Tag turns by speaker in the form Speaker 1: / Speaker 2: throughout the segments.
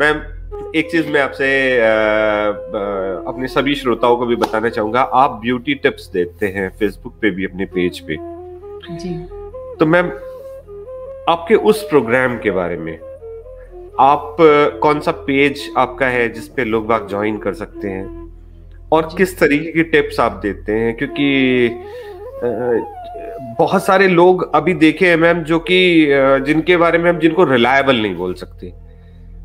Speaker 1: Ma'am एक चीज मैं आपसे अपने सभी श्रोताओं को भी बताना चाहूंगा, आप ब्यूटी टिप्स देते हैं फेसबुक पे भी, अपने पेज पे
Speaker 2: जी।
Speaker 1: तो मैम आपके उस प्रोग्राम के बारे में, आप कौन सा पेज आपका है जिस पे लोग बाग ज्वाइन कर सकते हैं, और किस तरीके की टिप्स आप देते हैं? क्योंकि बहुत सारे लोग अभी देखे हैं मैम जो कि जिनके बारे में हम जिनको रिलायबल नहीं बोल सकते।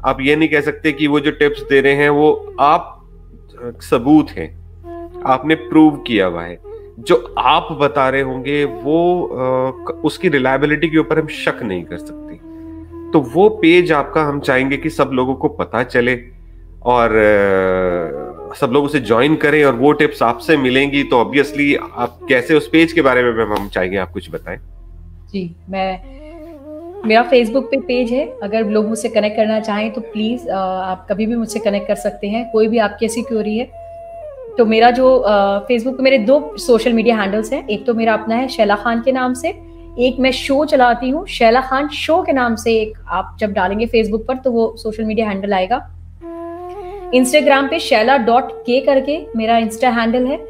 Speaker 1: आप ये नहीं कह सकते कि वो जो टिप्स दे रहे हैं वो आप सबूत हैं, आपने प्रूव किया हुआ है। जो आप बता रहे होंगे वो उसकी रिलायबिलिटी के ऊपर हम शक नहीं कर सकते। तो वो पेज आपका हम चाहेंगे कि सब लोगों को पता चले और सब लोग उसे ज्वाइन करें, और वो टिप्स आपसे मिलेंगी तो ऑब्वियसली आप कैसे, उस पेज के बारे में हम चाहेंगे आप कुछ बताएं।
Speaker 2: जी, मेरा फेसबुक पे पेज है, अगर लोग मुझसे कनेक्ट करना चाहें तो प्लीज आप कभी भी मुझसे कनेक्ट कर सकते हैं, कोई भी आपकी ऐसी क्वेरी है। तो मेरा जो फेसबुक पे मेरे 2 सोशल मीडिया हैंडल्स हैं, एक तो मेरा अपना है शैला खान के नाम से, एक मैं शो चलाती हूँ शैला खान शो के नाम से। एक आप जब डालेंगे फेसबुक पर तो वो सोशल मीडिया हैंडल आएगा। इंस्टाग्राम पे शैला.k करके मेरा इंस्टा हैंडल है,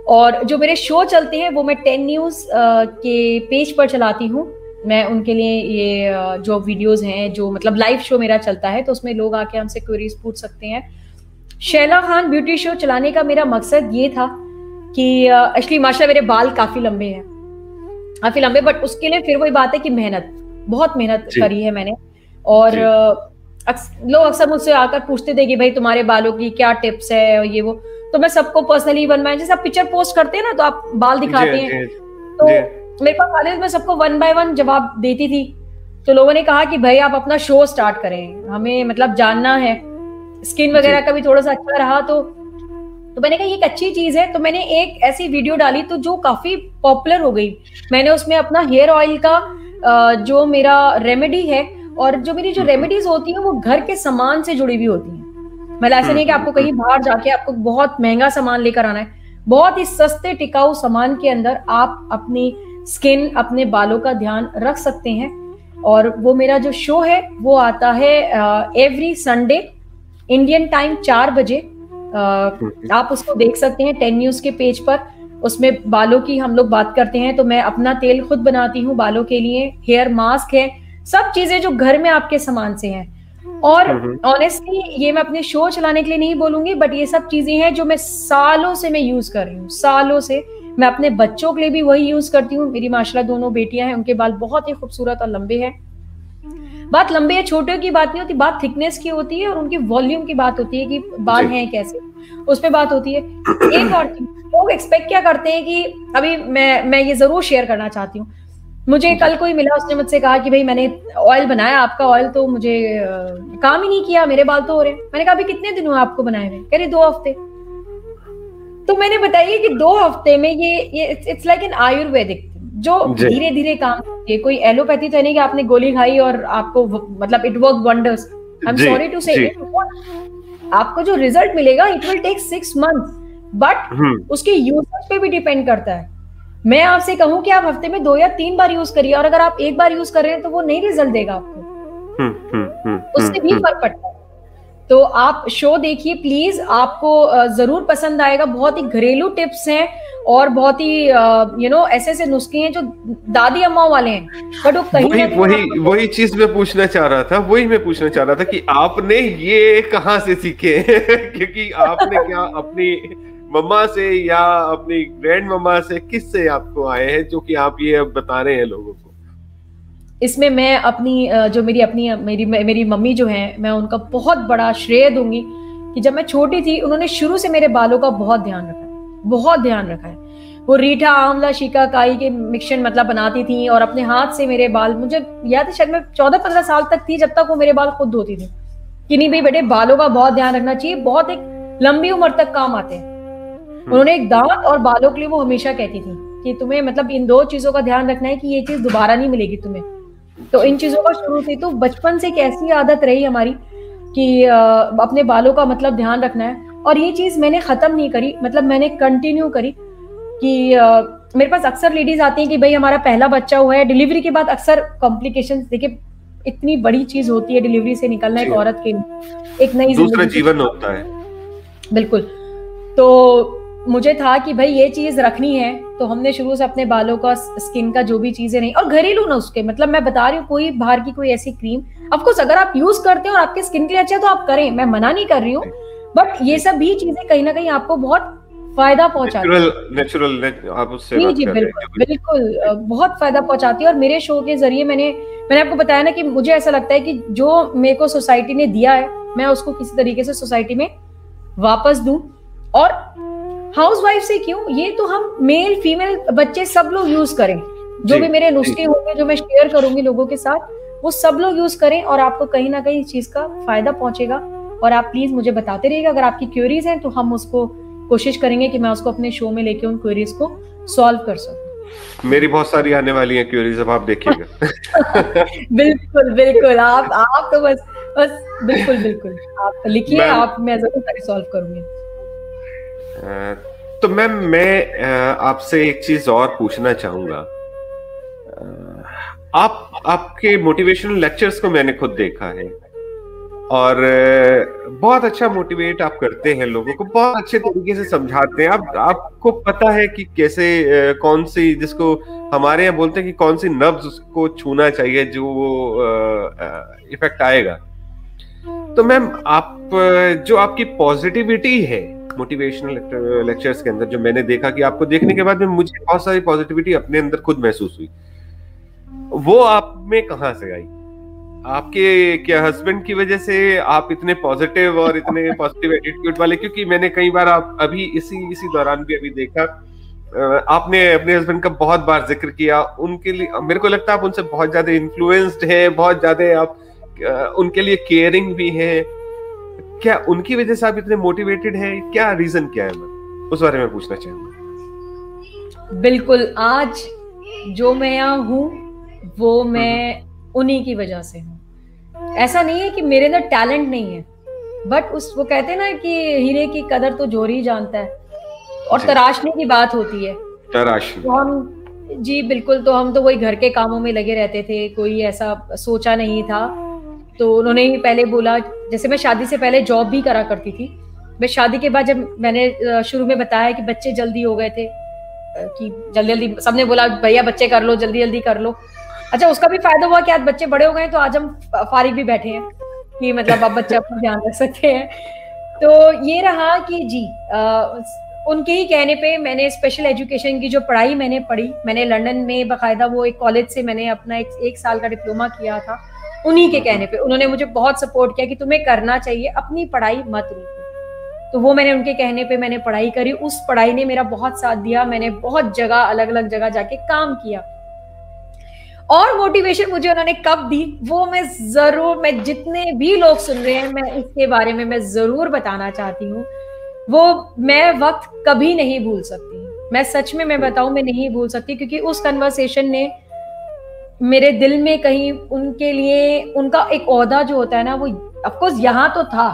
Speaker 2: और जो मेरे शो चलते हैं वो मैं 10 न्यूज के पेज पर चलाती हूँ। मैं उनके लिए ये जो वीडियोस हैं, जो मतलब लाइव शो मेरा चलता है, तो उसमें लोग आके हमसे क्वेरीज पूछ सकते हैं। शैला खान ब्यूटी शो चलाने का मेरा मकसद ये था कि एक्चुअली माशाल्लाह मेरे बाल काफी लंबे हैं, काफी लंबे, बट उसके लिए फिर वही बात है कि बहुत मेहनत करी है मैंने। और लोग अक्सर मुझसे आकर पूछते थे कि भाई तुम्हारे बालों की क्या टिप्स है और ये वो, तो मैं सबको पर्सनली जैसे आप पिक्चर पोस्ट करते हैं ना तो आप बाल दिखाते हैं, तो मेरे पास आने मैं सबको 1 बाय 1 जवाब देती थी। तो लोगों ने कहा कि भाई आप अपना शो स्टार्ट करें, हमें मतलब जानना है, स्किन वगैरह का भी थोड़ा सा अच्छा रहा। तो मैंने कहा ये एक अच्छी चीज है, तो मैंने एक ऐसी वीडियो डाली तो जो काफी पॉपुलर हो गई। मैंने उसमें अपना हेयर ऑयल का जो मेरा रेमेडी है, और जो मेरी जो रेमेडीज होती हैं वो घर के सामान से जुड़ी हुई होती हैं। मतलब ऐसा नहीं है कि आपको कहीं बाहर जाके आपको बहुत महंगा सामान लेकर आना है, बहुत ही सस्ते टिकाऊ सामान के अंदर आप अपनी स्किन, अपने बालों का ध्यान रख सकते हैं। और वो मेरा जो शो है वो आता है एवरी संडे इंडियन टाइम 4 बजे। आप उसको देख सकते हैं 10 न्यूज के पेज पर। उसमें बालों की हम लोग बात करते हैं, तो मैं अपना तेल खुद बनाती हूँ बालों के लिए, हेयर मास्क है, सब चीजें जो घर में आपके सामान से हैं। और ऑनेस्टली ये मैं अपने शो चलाने के लिए नहीं बोलूंगी, बट ये सब चीजें हैं जो मैं सालों से मैं यूज कर रही हूँ, सालों से। मैं अपने बच्चों के लिए भी वही यूज करती हूँ। मेरी माशाल्लाह 2 बेटियां हैं, उनके बाल बहुत ही खूबसूरत और लंबे हैं। बात लंबे या छोटे की बात नहीं होती, बात थिकनेस की होती है और उनकी वॉल्यूम की बात होती है कि बाल हैं कैसे, उस पे बात होती है। एक और लोग एक्सपेक्ट क्या करते हैं कि अभी मैं ये जरूर शेयर करना चाहती हूँ। मुझे कल कोई मिला, उसने मुझसे कहा कि भाई मैंने ऑयल बनाया आपका ऑयल तो मुझे काम ही नहीं किया, मेरे बाल तो हो रहे हैं। मैंने कहा अभी कितने दिन हुए आपको बनाए हुए? कह रहे 2 हफ्ते। तो मैंने बताइए कि 2 हफ्ते में ये इट्स लाइक एन आयुर्वेदिक जो धीरे धीरे काम करती है। कोई एलोपैथी तो नहीं कि आपने गोली खाई और आपको मतलब it work wonders. I am sorry to say, आपको जो रिजल्ट मिलेगा it will take 6 months, but उसके यूजेज पे भी डिपेंड करता है। मैं आपसे कहूं कि आप हफ्ते में 2 या 3 बार यूज करिए, और अगर आप 1 बार यूज कर रहे हैं तो वो नहीं रिजल्ट देगा आपको, उससे भी फर्क पड़ता है। तो आप शो देखिए प्लीज, आपको जरूर पसंद आएगा। बहुत ही घरेलू टिप्स हैं और बहुत ही ऐसे नुस्खे हैं जो दादी अम्मा वाले हैं, बट वो कहीं
Speaker 1: वही चीज मैं पूछना चाह रहा था कि आपने ये कहाँ से सीखे? क्योंकि आपने क्या अपनी मम्मा से या अपनी ग्रैंड मम्मा से, किससे आपको आए हैं जो कि आप ये अब बता रहे हैं लोगों को?
Speaker 2: इसमें मैं अपनी जो मेरी मम्मी जो हैं, मैं उनका बहुत बड़ा श्रेय दूंगी कि जब मैं छोटी थी उन्होंने शुरू से मेरे बालों का बहुत ध्यान रखा है। वो रीठा, आंवला, शिकाकाई के मिक्सचर मतलब बनाती थी और अपने हाथ से मेरे बाल, मुझे याद है शायद मैं 14-15 साल तक थी जब तक वो मेरे बाल खुद धोती थी कि नहीं भाई बेटे बालों का बहुत ध्यान रखना चाहिए, बहुत एक लंबी उम्र तक काम आते हैं। उन्होंने एक दांत और बालों के लिए वो हमेशा कहती थी कि तुम्हें मतलब इन 2 चीजों का ध्यान रखना है कि ये चीज दोबारा नहीं मिलेगी तुम्हें। तो इन चीजों का शुरू से, तो बचपन से एक ऐसी आदत रही हमारी कि अपने बालों का मतलब ध्यान रखना है। और ये चीज मैंने खत्म नहीं करी, मतलब मैंने कंटिन्यू करी कि मेरे पास अक्सर लेडीज आती हैं कि भाई हमारा पहला बच्चा हुआ है, डिलीवरी के बाद अक्सर कॉम्प्लिकेशंस, देखिए इतनी बड़ी चीज होती है डिलीवरी से निकलना एक औरत के लिए, एक नई
Speaker 1: दूसरा जीवन होता है।
Speaker 2: बिल्कुल। तो मुझे था कि भाई ये चीज रखनी है, तो हमने शुरू से अपने बालों का, स्किन का जो भी चीजें नहीं, और घरेलू नुस्खे, मतलब मैं बता रही हूँ कोई बाहर की कोई ऐसी क्रीम, ऑफ कोर्स अगर आप यूज करते हैं और आपके स्किन के लिए अच्छा है तो आप करें, मैं मना नहीं कर रही हूँ, बट ये सब भी चीजें कहीं ना कहीं आपको बहुत फायदा पहुंचाती है।
Speaker 1: नेचुरल आप उससे
Speaker 2: जी बिल्कुल बिल्कुल, बहुत फायदा पहुंचाती है। और मेरे शो के जरिए मैंने आपको बताया ना कि मुझे ऐसा लगता है कि जो मेरे को सोसाइटी ने दिया है मैं उसको किसी तरीके से सोसाइटी में वापस दूं। और हाउसवाइफ से क्यों, ये तो हम मेल फीमेल बच्चे सब लोग यूज करें, जो भी मेरे नुस्खे होंगे जो मैं शेयर करूंगी लोगों के साथ, वो सब लोग यूज करें और आपको कहीं ना कहीं इस चीज का फायदा पहुंचेगा। और आप प्लीज मुझे बताते रहिएगा, अगर आपकी क्वेरीज हैं तो हम उसको कोशिश करेंगे कि मैं उसको अपने शो में लेके उन क्वेरीज को सॉल्व कर सकूं।
Speaker 1: मेरी बहुत सारी आने वाली हैं क्वेरीज, अब आप देखिएगा।
Speaker 2: बिल्कुल बिल्कुल, आप तो बस बिल्कुल बिल्कुल आप लिखिए, आप, मैं जरूर सारी सॉल्व करूंगी।
Speaker 1: तो मैम मैं आपसे एक चीज और पूछना चाहूंगा। आपके मोटिवेशनल लेक्चर्स को मैंने खुद देखा है और बहुत अच्छा मोटिवेट आप करते हैं लोगों को, बहुत अच्छे तरीके से समझाते हैं। आपको पता है कि कैसे कौन सी, जिसको हमारे यहाँ बोलते हैं कि कौन सी नब्ज उसको छूना चाहिए जो वो इफेक्ट आएगा। तो मैम आप जो आपकी पॉजिटिविटी है मोटिवेशनल लेक्चर्स के अंदर, जो मैंने देखा कि आपको देखने के बाद में मुझे बहुत सारी पॉजिटिविटी अपने अंदर खुद महसूस हुई, वो आप में कहाँ से आई? आपके क्या हस्बैंड की वजह से आप इतने पॉजिटिव और इतने पॉजिटिव एटीट्यूड वाले? क्योंकि मैंने कई बार आप अभी इसी दौरान भी अभी देखा, आपने अपने हस्बैंड का बहुत बार जिक्र किया। उनके लिए मेरे को लगता है आप उनसे बहुत ज्यादा इन्फ्लुएंस्ड है, बहुत ज्यादा आप उनके लिए केयरिंग भी है। क्या उनकी वजह से आप इतने मोटिवेटेड हैं? क्या रीजन क्या है? मैं उस बारे में पूछना चाहूंगा।
Speaker 2: बिल्कुल, आज जो मैं यहाँ हूँ वो मैं उन्हीं की वजह से हूँ। ऐसा नहीं है कि मेरे अंदर टैलेंट नहीं है, बट वो कहते हैं ना कि हीरे की कदर तो जोर ही जानता है, और तराशने की बात होती है। तो हम, जी बिल्कुल, तो हम तो वही घर के कामों में लगे रहते थे, कोई ऐसा सोचा नहीं था। तो उन्होंने ही पहले बोला, जैसे मैं शादी से पहले जॉब भी करा करती थी, मैं शादी के बाद जब मैंने शुरू में बताया कि बच्चे जल्दी हो गए थे, कि जल्दी जल्दी सबने बोला भैया बच्चे कर लो, जल्दी जल्दी कर लो। अच्छा, उसका भी फायदा हुआ कि आज बच्चे बड़े हो गए, तो आज हम फारिग भी बैठे हैं कि मतलब अब बच्चे अपना ध्यान रख सकते हैं। तो ये रहा कि जी उनके ही कहने पे मैंने स्पेशल एजुकेशन की जो पढ़ाई मैंने पढ़ी, मैंने लंदन में बाकायदा वो एक कॉलेज से मैंने अपना एक साल का डिप्लोमा किया था। उन्हीं के कहने पे उन्होंने मुझे बहुत सपोर्ट किया कि तुम्हें करना चाहिए, अपनी पढ़ाई मत रोको। तो वो मैंने उनके कहने पे मैंने पढ़ाई करी, उस पढ़ाई ने मेरा बहुत साथ दिया। मैंने बहुत जगह, अलग अलग जगह जाके काम किया, और मोटिवेशन मुझे उन्होंने कब दी वो मैं जितने भी लोग सुन रहे हैं, मैं इसके बारे में मैं जरूर बताना चाहती हूँ। वो मैं वक्त कभी नहीं भूल सकती, मैं सच में मैं बताऊं, मैं नहीं भूल सकती, क्योंकि उस कन्वर्सेशन ने मेरे दिल में कहीं उनके लिए उनका एक ओहदा जो होता है ना, वो ऑफकोर्स यहाँ तो था,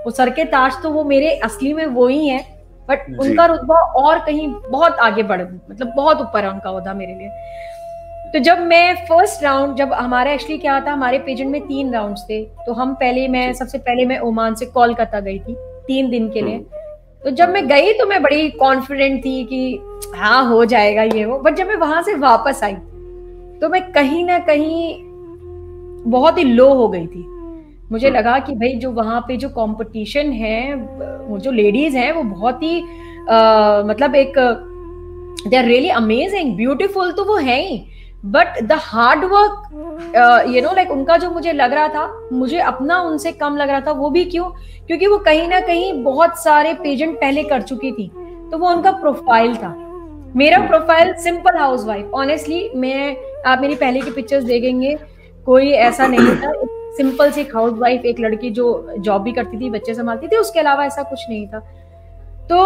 Speaker 2: वो सर के ताज तो वो मेरे असली में वो ही है, बट उनका रुतबा और कहीं बहुत आगे बढ़, मतलब बहुत ऊपर है उनका ओहदा मेरे लिए। तो जब मैं फर्स्ट राउंड, जब हमारा एक्चुअली क्या था, हमारे पेजेंट में 3 राउंड्स थे, तो सबसे पहले मैं ओमान से कोलकाता गई थी 3 दिन के लिए। तो जब मैं गई तो मैं बड़ी कॉन्फिडेंट थी कि हाँ हो जाएगा ये वो, बट जब मैं वहां से वापस आई तो मैं कहीं ना कहीं बहुत ही लो हो गई थी। मुझे लगा कि भाई जो वहां पे जो कंपटीशन है, वो जो लेडीज हैं वो बहुत ही मतलब एक they are really amazing, beautiful तो वो है ही, but the hard work like उनका जो मुझे लग रहा था, मुझे अपना उनसे कम लग रहा था। वो भी क्यों? क्योंकि वो कहीं ना कहीं बहुत सारे पेजेंट पहले कर चुकी थी, तो वो उनका प्रोफाइल था। मेरा प्रोफाइल सिंपल हाउसवाइफ, ऑनेस्टली आप मेरी पहले की पिक्चर्स देखेंगे, कोई ऐसा नहीं था, सिंपल सी हाउसवाइफ, एक लड़की जो जॉब भी करती थी, बच्चे संभालती थी, उसके अलावा ऐसा कुछ नहीं था। तो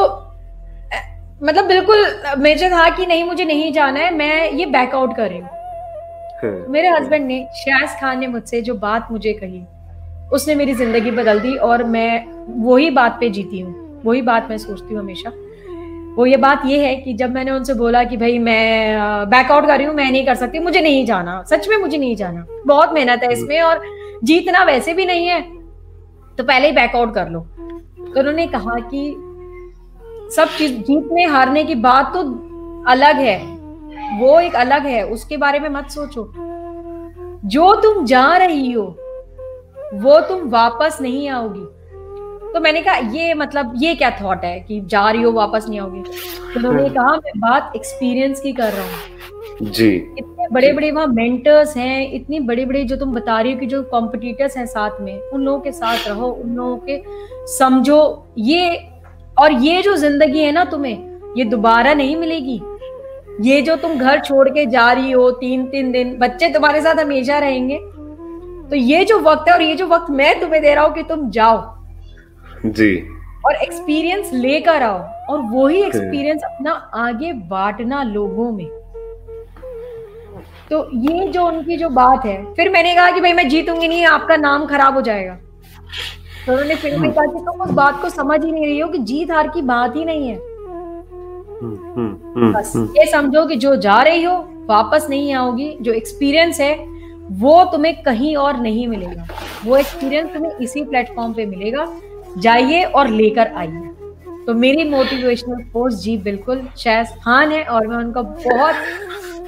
Speaker 2: मतलब बिल्कुल मुझे था कि नहीं, मुझे नहीं जाना है, मैं ये बैकआउट कर रही हूँ। मेरे हस्बैंड ने, शायद खान ने मुझसे जो बात मुझे कही, उसने मेरी जिंदगी बदल दी, और मैं वही बात पे जीती हूँ, वही बात मैं सोचती हूँ हमेशा। वो ये बात ये है कि जब मैंने उनसे बोला कि भाई मैं बैकआउट कर रही हूँ, मैं नहीं कर सकती, मुझे नहीं जाना, सच में मुझे नहीं जाना, बहुत मेहनत है इसमें और जीतना वैसे भी नहीं है, तो पहले ही बैकआउट कर लो। तो उन्होंने कहा कि सब चीज जीतने हारने की बात तो अलग है, वो एक अलग है, उसके बारे में मत सोचो। जो तुम जा रही हो वो तुम वापस नहीं आओगी। तो मैंने कहा ये मतलब ये क्या थॉट है कि जा रही हो वापस नहीं आओगी? तो उन्होंने कहा मैं बात एक्सपीरियंस की कर रहा हूँ
Speaker 1: जी।
Speaker 2: इतने बड़े बड़े वहाँ मेंटर्स हैं, इतनी बड़े बड़े जो तुम बता रही हो कि जो कॉम्पिटिटर्स हैं साथ में, उन लोगों के साथ रहो, उन लोगों के समझो ये, और ये जो जिंदगी है ना तुम्हें ये दोबारा नहीं मिलेगी। ये जो तुम घर छोड़ के जा रही हो 3-3 दिन, बच्चे तुम्हारे साथ हमेशा रहेंगे, तो ये जो वक्त है और ये जो वक्त मैं तुम्हें दे रहा हूँ कि तुम जाओ
Speaker 1: जी
Speaker 2: और एक्सपीरियंस लेकर आओ, और वही एक्सपीरियंस अपना आगे बांटना लोगों में। तो ये जो उनकी जो बात है, फिर मैंने कहा कि भाई मैं जीतूंगी नहीं, आपका नाम खराब हो जाएगा। तो उन्होंने फिर भी कहा कि तुम उस बात को समझ ही नहीं रही हो कि जीत हार की बात ही नहीं है, बस ये समझो कि जो जा रही हो वापस नहीं आओगी, जो एक्सपीरियंस है वो तुम्हें कहीं और नहीं मिलेगा, वो एक्सपीरियंस तुम्हें इसी प्लेटफॉर्म पे मिलेगा, जाइए और लेकर आइए। तो मेरी मोटिवेशनल पोस्ट जी बिल्कुल शहज़ खान है, और मैं उनका बहुत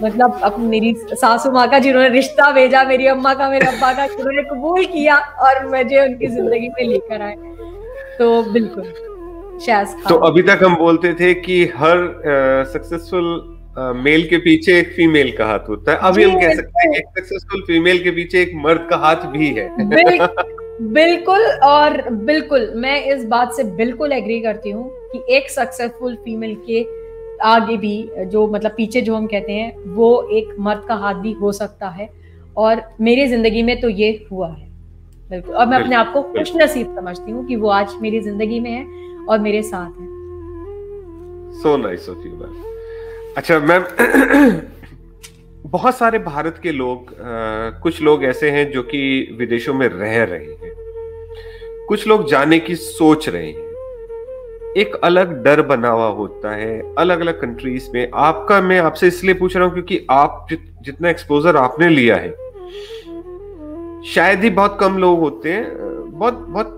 Speaker 2: मतलब अपनी मेरी सासू माँ का जिन्होंने रिश्ता भेजा, मेरी अम्मा का, मेरे अब्बा का, जिन्होंने कबूल किया और मुझे उनकी जिंदगी में लेकर आए, तो बिल्कुल शहज़ खान।
Speaker 1: तो अभी तक हम बोलते थे कि हर सक्सेसफुल मेल के पीछे एक फीमेल का हाथ होता है, अभी हम कह सकते हैं एक सक्सेसफुल फीमेल के पीछे एक मर्द का हाथ भी है।
Speaker 2: बिल्कुल, और बिल्कुल मैं इस बात से बिल्कुल एग्री करती हूँ कि एक सक्सेसफुल फीमेल के आगे भी जो मतलब पीछे जो हम कहते हैं वो एक मर्द का हाथ भी हो सकता है, और मेरी जिंदगी में तो ये हुआ है बिल्कुल, और मैं अपने आप को खुशनसीब समझती हूँ कि वो आज मेरी जिंदगी में है और मेरे साथ है।
Speaker 1: सो नाइस ऑफ यू मैम। अच्छा मैम, बहुत सारे भारत के लोग, कुछ लोग ऐसे हैं जो कि विदेशों में रह रहे हैं, कुछ लोग जाने की सोच रहे हैं, एक अलग डर बना हुआ होता है अलग अलग कंट्रीज में। आपका मैं आपसे इसलिए पूछ रहा हूं क्योंकि आप जितना एक्सपोजर आपने लिया है शायद ही बहुत कम लोग होते हैं, बहुत बहुत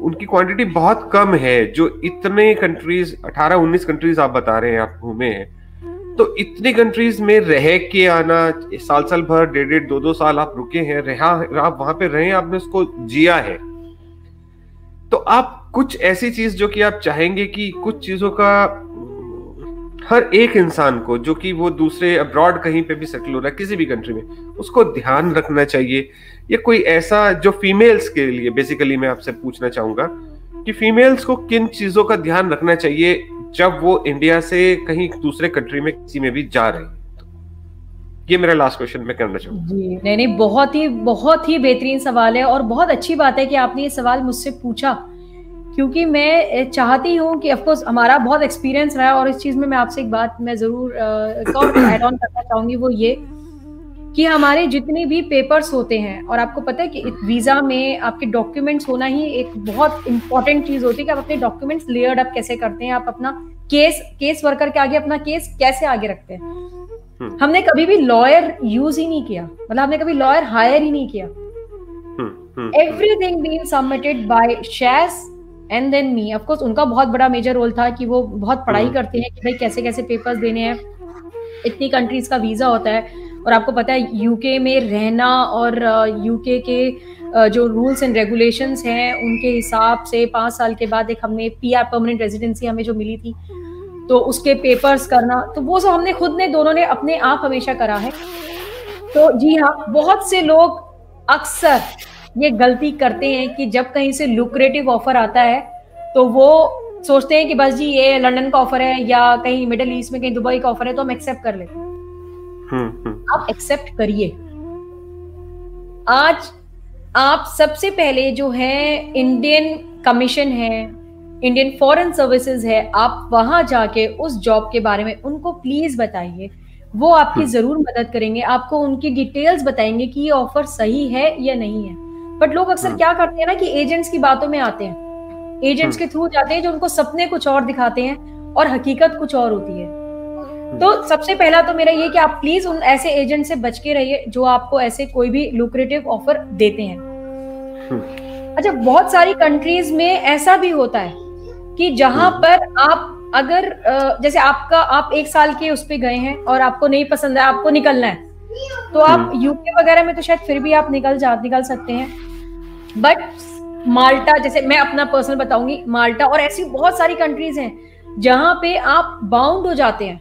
Speaker 1: उनकी क्वांटिटी बहुत कम है जो इतने कंट्रीज 18-19 कंट्रीज आप बता रहे हैं आप घूमे हैं, तो इतनी कंट्रीज में रह के आना, साल भर 1.5-2 साल आप रुके हैं, आप वहां पे रहे, आपने उसको जिया है, तो आप कुछ ऐसी चीज जो कि आप चाहेंगे कि कुछ चीजों का हर एक इंसान को जो कि वो दूसरे अब्रॉड कहीं पे भी सेटल हो रहा है किसी भी कंट्री में, उसको ध्यान रखना चाहिए, या कोई ऐसा जो फीमेल्स के लिए बेसिकली मैं आपसे पूछना चाहूंगा कि फीमेल्स को किन चीजों का ध्यान रखना चाहिए जब वो इंडिया से कहीं दूसरे कंट्री में किसी में भी जा रहे हैं? ये मेरा लास्ट क्वेश्चन मैं करना चाहूंगा।
Speaker 2: जी नहीं, बहुत ही बेहतरीन सवाल है, और बहुत अच्छी बात है कि आपने ये सवाल मुझसे पूछा, क्योंकि मैं चाहती हूँ कि ऑफकोर्स हमारा बहुत एक्सपीरियंस रहा है, और इस चीज में मैं आपसे एक बात मैं जरूर ऐड ऑन करना चाहूंगी, वो ये कि हमारे जितने भी पेपर्स होते हैं, और आपको पता है कि वीजा में आपके डॉक्यूमेंट्स होना ही एक बहुत इंपॉर्टेंट चीज होती है कि आप अपने डॉक्यूमेंट्स लेयर्ड अप कैसे करते हैं, आप अपना केस वर्कर के आगे अपना केस कैसे आगे रखते हैं। हमने कभी भी लॉयर यूज ही नहीं किया, मतलब हमने कभी लॉयर हायर ही नहीं किया। Everything being submitted by Shaz and then me. Of course उनका बहुत बड़ा मेजर रोल था कि वो बहुत पढ़ाई करते हैं कि भाई कैसे कैसे पेपर्स देने हैं, इतनी कंट्रीज का वीजा होता है, और आपको पता है यूके में रहना और यूके के जो रूल्स एंड रेगुलेशंस हैं उनके हिसाब से 5 साल के बाद एक हमें पीआर परमानेंट रेजिडेंसी हमें जो मिली थी, तो उसके पेपर्स करना, तो वो सब हमने खुद ने दोनों ने अपने आप हमेशा करा है। तो जी हाँ, बहुत से लोग अक्सर ये गलती करते हैं कि जब कहीं से लुक्रेटिव ऑफर आता है तो वो सोचते हैं कि बस जी ये लंदन का ऑफर है या कहीं मिडिल ईस्ट में कहीं दुबई का ऑफर है तो हम एक्सेप्ट कर लेते हैं। आप एक्सेप्ट करिए। आज आप सबसे पहले जो है इंडियन कमीशन है, इंडियन फॉरेन सर्विसेज है, आप वहां जाके उस जॉब के बारे में उनको प्लीज बताइए, वो आपकी जरूर मदद करेंगे, आपको उनकी डिटेल्स बताएंगे कि ये ऑफर सही है या नहीं है। बट लोग अक्सर क्या करते हैं ना कि एजेंट्स की बातों में आते हैं, एजेंट्स के थ्रू जाते हैं जो उनको सपने कुछ और दिखाते हैं और हकीकत कुछ और होती है। तो सबसे पहला तो मेरा ये कि आप प्लीज उन ऐसे एजेंट से बच के रहिए जो आपको ऐसे कोई भी लुक्रेटिव ऑफर देते हैं। अच्छा, बहुत सारी कंट्रीज में ऐसा भी होता है कि जहां पर आप अगर जैसे आप 1 साल के उस पे गए हैं और आपको नहीं पसंद है, आपको निकलना है, तो आप यूके वगैरह में तो शायद फिर भी आप निकल सकते हैं। बट माल्टा, जैसे मैं अपना पर्सनल बताऊंगी, माल्टा और ऐसी बहुत सारी कंट्रीज हैं जहां पे आप बाउंड हो जाते हैं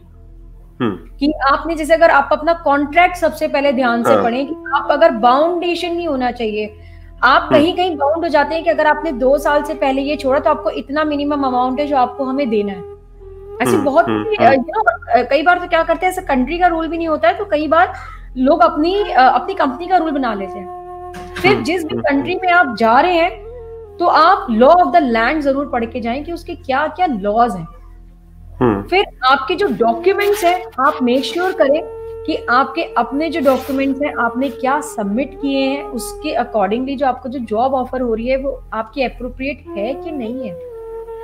Speaker 2: कि आपने, जैसे अगर आप अपना कॉन्ट्रैक्ट सबसे पहले ध्यान से पढ़ें कि आप अगर बाउंडेशन नहीं होना चाहिए, आप कहीं बाउंड हो जाते हैं कि अगर आपने 2 साल से पहले ये छोड़ा तो आपको इतना मिनिमम अमाउंट है जो आपको हमें देना है। ऐसी बहुत कई बार तो क्या करते हैं, ऐसा कंट्री का रूल भी नहीं होता है, तो कई बार लोग अपनी कंपनी का रूल बना लेते हैं। फिर जिस भी कंट्री में आप जा रहे हैं तो आप लॉ ऑफ द लैंड जरूर पढ़ के जाएं कि उसके क्या क्या लॉज हैं। फिर आपके जो डॉक्यूमेंट्स हैं, आप मेक श्योर करें कि आपके अपने जो डॉक्यूमेंट्स हैं आपने क्या सबमिट किए हैं, उसके अकॉर्डिंगली जो आपको जो जॉब ऑफर हो रही है वो आपकी एप्रोप्रिएट है कि नहीं है।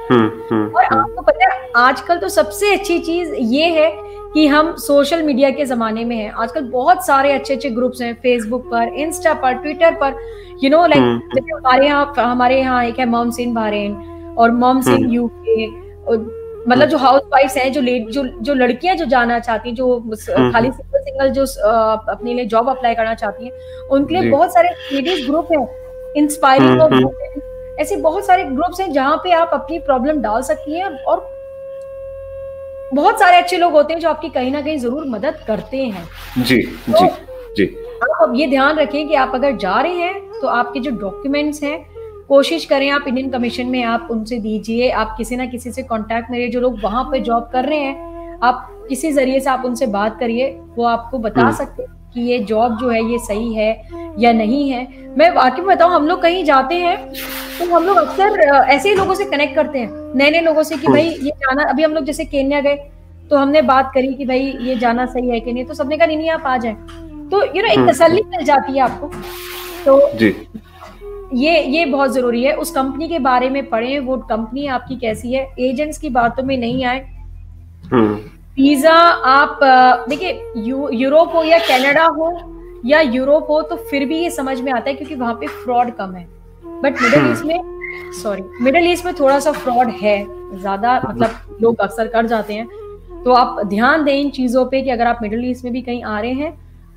Speaker 2: और आपको पता है आजकल तो सबसे अच्छी चीज ये है कि हम सोशल मीडिया के जमाने में हैं। आजकल बहुत सारे अच्छे अच्छे ग्रुप्स हैं, फेसबुक पर, इंस्टा पर, ट्विटर पर, लाइक जैसे हमारे यहाँ एक है मॉम्स इन बहरीन और मॉम्स इन यूके, मतलब जो हाउस वाइफ्स हैं, जो लड़कियां जो जाना चाहती हैं, जो खाली सिंगल जो अपने लिए जॉब अप्लाई करना चाहती हैं, उनके लिए बहुत सारे लेडीज ग्रुप हैं, इंस्पायरिंग, ऐसे बहुत सारे ग्रुप्स हैं जहां पे आप अपनी प्रॉब्लम डाल सकती हैं और बहुत सारे अच्छे लोग होते हैं जो आपकी कहीं ना कहीं जरूर मदद करते हैं।
Speaker 1: जी
Speaker 2: तो जी आप अब ये ध्यान रखें कि आप अगर जा रहे हैं तो आपके जो डॉक्यूमेंट्स हैं कोशिश करें आप इंडियन कमीशन में आप उनसे दीजिए। आप किसी ना किसी से कांटेक्ट करिए, जो लोग वहां पे जॉब कर रहे हैं आप किसी जरिए से आप उनसे बात करिए, वो आपको बता सकते हैं कि ये जॉब जो है ये सही है या नहीं है। मैं वाकई में बताऊं, हम लोग कहीं जाते हैं तो हम लोग अक्सर ऐसे ही लोगों से कनेक्ट करते हैं, नए नए लोगों से, कि भाई ये जाना, अभी हम लोग जैसे केन्या गए तो हमने बात करी कि भाई ये जाना सही है कि नहीं, तो सबने कहा नहीं आप आ जाए, तो एक तसल्ली मिल जाती है आपको। तो जी ये बहुत जरूरी है। उस कंपनी के बारे में पढ़ें, वो कंपनी आपकी कैसी है, एजेंट्स की बातों में नहीं आए। वीजा आप देखिए, यूरोप हो या कनाडा हो या यूरोप हो तो फिर भी ये समझ में आता है क्योंकि वहां पे फ्रॉड कम है। बट मिडिल ईस्ट में थोड़ा सा फ्रॉड है ज्यादा, मतलब लोग अक्सर कर जाते हैं। तो आप ध्यान दें इन चीजों पे कि अगर आप मिडिल ईस्ट में भी कहीं आ रहे हैं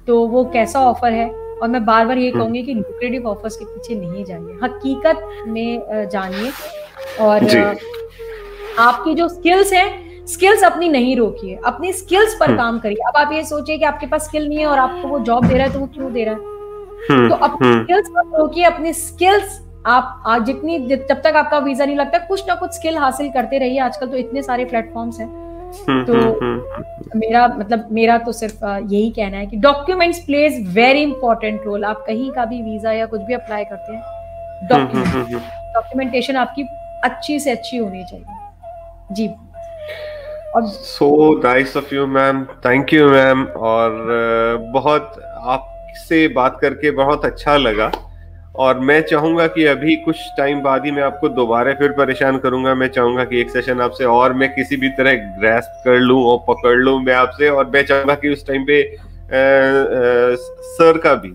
Speaker 2: तो वो कैसा ऑफर है। और मैं बार बार ये कहूंगी कि लुक्रेटिव ऑफर्स के पीछे नहीं जाइए, हकीकत में जानिए। और आपकी जो स्किल्स हैं, स्किल्स अपनी नहीं रोकिए, अपनी स्किल्स पर काम करिए। अब आप ये सोचिए कि आपके पास स्किल नहीं है और आपको वो जॉब दे रहा है तो वो क्यों दे रहा है, तो अपनी स्किल्स पर रोकिए। अपनी स्किल्स आप जब तक आपका वीजा नहीं लगता कुछ ना कुछ स्किल हासिल करते रहिए। आजकल तो इतने सारे प्लेटफॉर्म्स हैं। तो मेरा तो सिर्फ यही कहना है कि documents plays very important role. आप कहीं का भी वीजा या कुछ भी अप्लाई करते हैं, डॉक्यूमेंटेशन आपकी अच्छी से अच्छी होनी चाहिए। जी,
Speaker 1: so nice of you ma'am, thank you ma'am. और बहुत आपसे बात करके बहुत अच्छा लगा और मैं चाहूंगा कि अभी कुछ टाइम बाद ही मैं आपको दोबारा फिर परेशान करूंगा। मैं चाहूंगा कि एक सेशन आपसे और मैं किसी भी तरह ग्रैस्प कर लूं और पकड़ लूं मैं आपसे। और मैं चाहूंगा कि उस टाइम पे सर का भी,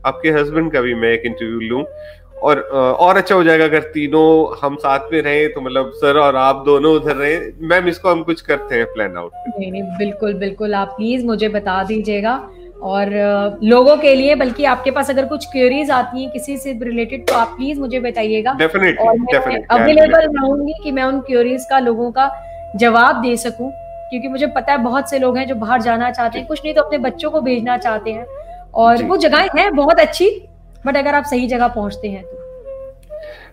Speaker 1: आपके हस्बैंड का भी मैं एक इंटरव्यू लूं। और अच्छा हो जाएगा अगर तीनों हम साथ में रहे, तो मतलब सर और आप दोनों उधर रहे। मैम इसको हम कुछ करते हैं प्लान आउट।
Speaker 2: नहीं, बिल्कुल बिल्कुल, आप प्लीज मुझे बता दीजिएगा। और लोगों के लिए, बल्कि आपके पास अगर कुछ क्वेरीज आती हैं किसी से रिलेटेड तो आप प्लीज मुझे बताइएगा।
Speaker 1: डेफिनेटली
Speaker 2: अवेलेबल रहूंगी कि मैं उन क्वेरीज का लोगों का जवाब दे सकूं, क्योंकि मुझे पता है बहुत से लोग हैं जो बाहर जाना चाहते हैं, कुछ नहीं तो अपने बच्चों को भेजना चाहते हैं। और वो जगहें हैं बहुत अच्छी, बट अगर आप सही जगह पहुंचते हैं तो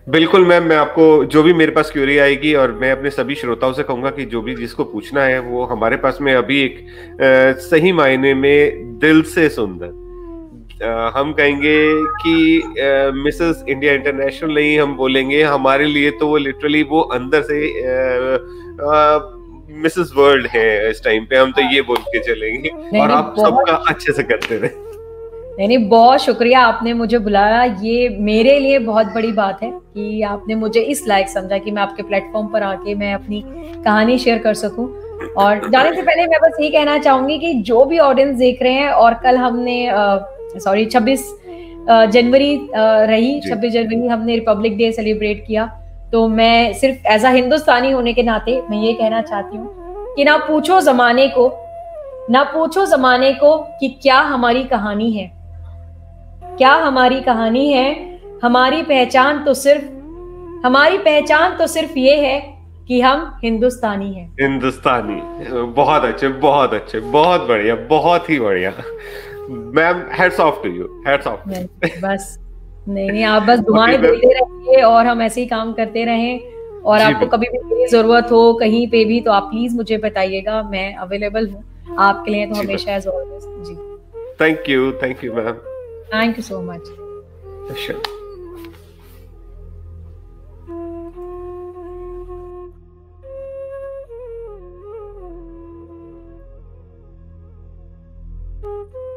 Speaker 1: बिल्कुल मैम, मैं आपको जो भी मेरे पास क्वेरी आएगी, और मैं अपने सभी श्रोताओं से कहूंगा कि जो भी जिसको पूछना है वो हमारे पास में अभी एक सही मायने में दिल से सुंदर, हम कहेंगे कि मिसेस इंडिया इंटरनेशनल नहीं हम बोलेंगे, हमारे लिए तो वो लिटरली वो अंदर से मिसेस वर्ल्ड है इस टाइम पे, हम तो ये बोल के चलेंगे। और आप सबका अच्छे से करते रहे।
Speaker 2: नहीं नहीं, बहुत शुक्रिया आपने मुझे बुलाया। ये मेरे लिए बहुत बड़ी बात है कि आपने मुझे इस लायक समझा कि मैं आपके प्लेटफॉर्म पर आके मैं अपनी कहानी शेयर कर सकूं। और जाने से पहले मैं बस ये कहना चाहूंगी कि जो भी ऑडियंस देख रहे हैं, और कल हमने 26 जनवरी रही, 26 जनवरी हमने रिपब्लिक डे सेलिब्रेट किया। तो मैं सिर्फ एज अ हिंदुस्तानी होने के नाते मैं ये कहना चाहती हूँ कि ना पूछो जमाने को कि क्या हमारी कहानी है, क्या हमारी कहानी है। हमारी पहचान तो सिर्फ ये है कि हम हिंदुस्तानी हैं।
Speaker 1: हिंदुस्तानी। बहुत अच्छे, बहुत अच्छे, बहुत बढ़िया, बहुत ही बढ़िया ma'am. Heads off to you, heads off.
Speaker 2: बस नहीं, आप बस दुआएं देते रहिए और हम ऐसे ही काम करते रहें। और आपको कभी भी मेरी जरूरत हो कहीं पे भी तो आप प्लीज मुझे बताइएगा, मैं अवेलेबल हूँ आपके लिए, तो हमेशा एज ऑलवेज। जी,
Speaker 1: thank you ma'am,
Speaker 2: thank you so much.
Speaker 1: Thank you.